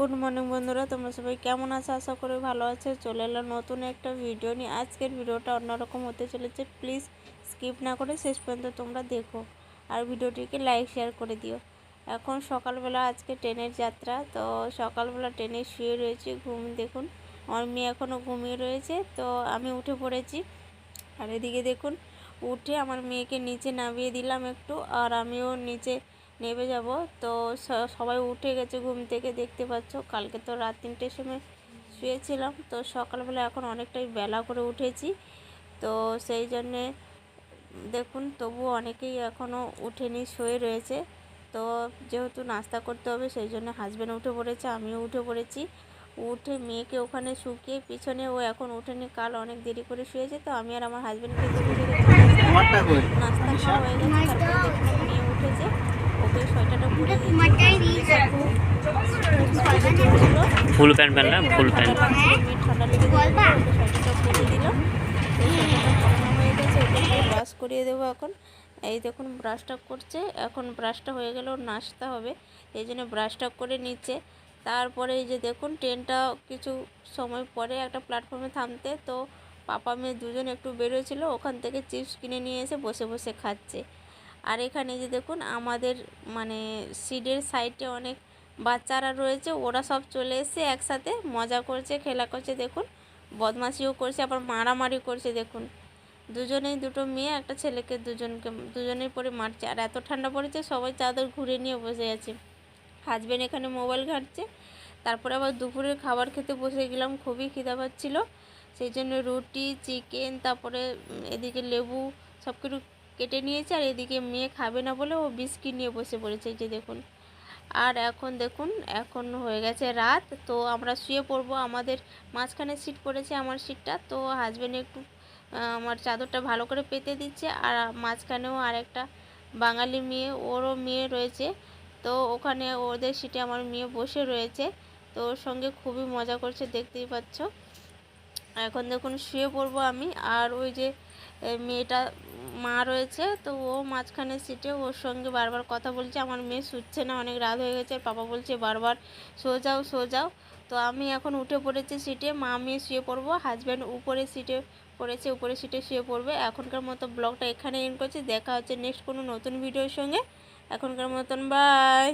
Good morning বন্ধুরা, তোমরা সবাই কেমন আছো? আশা করি ভালো আছে। চলে এলাম নতুন একটা ভিডিও নিয়ে। আজকের ভিডিওটা অন্যরকম হতে চলেছে। প্লিজ স্কিপ না করে শেষ পর্যন্ত তোমরা দেখো, আর ভিডিওটিকে লাইক শেয়ার করে দিও। এখন সকালবেলা আজকে ট্রেনের যাত্রা, তো সকালবেলা ট্রেনে শুয়ে রয়েছি দেখুন আমার মেয়ে এখনও ঘুমিয়ে রয়েছে, তো আমি উঠে পড়েছি। আর এদিকে দেখুন উঠে আমার মেয়েকে নিচে নামিয়ে দিলাম একটু, আর আমিও নিচে নেমে যাব। তো সবাই উঠে গেছে ঘুম থেকে, দেখতে পাচ্ছ। কালকে তো রাত 3টের সময় শুয়েছিলাম, তো সকালবেলা এখন অনেকটাই বেলা করে উঠেছি। তো সেই জন্যে দেখুন তবুও অনেকেই এখনও উঠেনি, শুয়ে রয়েছে। তো যেহেতু নাস্তা করতে হবে সেই জন্য হাজব্যান্ড উঠে পড়েছে, আমিও উঠে পড়েছি। উঠে মেয়েকে ওখানে শুকিয়ে পিছনে, ও এখন উঠেনি, কাল অনেক দেরি করে শুয়েছে। তো আমি আর আমার হাজব্যান্ড খেতে বসে গেছি। নাস্তা খাওয়া হয়ে গেছে, তারপরে দেখলাম মেয়ে উঠেছে, ওকে সোয়েটারটা পরে ফুল প্যান্ট পরলাম, ফুল প্যান্ট মেয়ে ঠান্ডা লেগে যাবে, ওকে সোয়েটারটা পরে দিলাম। তো সোয়েটারটা পরানো হয়ে গেছে, ওকে ব্রাশ করিয়ে দেবো এখন। এই দেখুন ব্রাশটা করছে, এখন ব্রাশটা হয়ে গেলে ওর নাস্তা হবে, এই জন্য ব্রাশটা করে নিচ্ছে। তারপরে এই যে দেখুন ট্রেনটা কিছু সময় পরে একটা প্ল্যাটফর্মে থামতে, তো পাপা মেয়ে দুজন একটু বেরোছিল, ওখান থেকে চিপস কিনে নিয়ে এসে বসে বসে খাচ্ছে। আর এখানে যে দেখুন আমাদের মানে সিটের সাইডে অনেক বাচ্চারা রয়েছে, ওরা সব চলে এসে একসাথে মজা করছে, খেলা করছে। দেখুন বদমাশিও করছে, আবার মারামারি করছে। দেখুন দুজনেই, দুটো মেয়ে একটা ছেলেকে, দুজনেই পরে মারছে। আর এত ঠান্ডা পড়েছে, সবাই চাদর ঘুরে নিয়ে বসে আছে। হাজব্যান্ড এখানে মোবাইল ঘাঁটছে। তারপরে আবার দুপুরের খাবার খেতে বসে গেলাম, খুবই খিদা পাচ্ছিল। সেই জন্য রুটি, চিকেন, তারপরে এদিকে লেবু সব কিছু কেটে নিয়েছে। আর এদিকে মেয়ে খাবে না বলে ও বিস্কিট নিয়ে বসে পড়েছে, এই যে দেখুন। আর এখন দেখুন এখন হয়ে গেছে রাত, তো আমরা শুয়ে পড়বো। আমাদের মাঝখানে সিট পড়েছে, আমার সিটটা। তো হাজব্যান্ড একটু আমার চাদরটা ভালো করে পেতে দিচ্ছে। আর মাঝখানেও আরেকটা বাঙালি মেয়ে, ওরও মেয়ে রয়েছে, তো ওখানে ওদের সিটে আমার মেয়ে বসে রয়েছে। তো ওর সঙ্গে খুবই মজা করছে, দেখতেই পাচ্ছ। এখন দেখুন শুয়ে পড়বো আমি। আর ওই যে মেয়েটা মা রয়েছে, তো ও মাঝখানে সিটে, ওর সঙ্গে বারবার কথা বলছে। আমার মেয়ে শুচ্ছে না, অনেক রাত হয়ে গেছে। পাপা বলছে বারবার শো যাও, শো যাও। তো আমি এখন উঠে পড়েছি সিটে, মা মেয়ে শুয়ে পড়বো। হাজব্যান্ড উপরে সিটে পড়েছে, উপরে সিটে শুয়ে পড়বে। এখনকার মতো ব্লগটা এখানে এন্ড করছি, দেখা হচ্ছে নেক্সট কোনো নতুন ভিডিওর সঙ্গে। এখনকার মতন বাই।